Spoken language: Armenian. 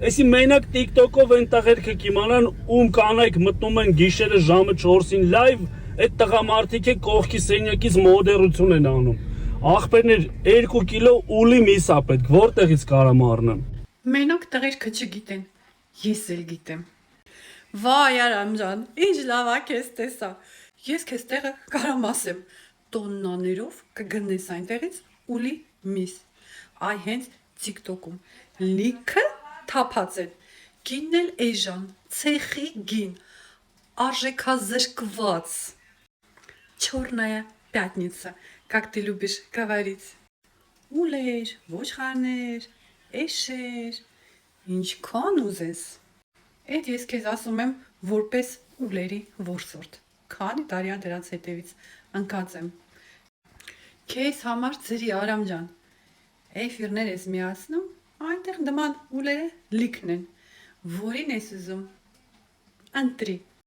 Էսի մենակ TikTok-ով են տղերքը կիմանան ում կանայք մտնում են գիշերը ժամը 4-ին լայվ, այդ տղամարդիկ է կողքի սենյակից մոդերություն են անում։ Աղբերներ 2 կիլո ուլի միս ա պետք, որտեղից կարամ առնեմ։ Մենակ տղերքը չգիտեն, ես էլ գիտեմ։ Վայ Արամ ջան, ինչ լավ է քեզ տեսա։ Ես քեզ տեղը կարամ ասեմ, տոննաներով կգնես այնտեղից ուլի միս։ Այ հենց TikTok-ում լիքը թափած են։ Գինն էլ էժան, ցեխի գին, արժեքազրկված։ Չորная пятница, как ты любишь говорить։ Ուլեր, ոչխարներ, էշեր, ինչքան ուզես։ Էդ ես քեզ ասում եմ որպես ուլերի որսորդ։ Քանի տարի ա դրանց հետևից ընկած եմ։ Քեզ համար ծրի Արամ ջան։ Էֆիրներ ես միացնում, այնտեղ նման ուլերը լիքն են։ Որին ես ուզում։ Ընտրի։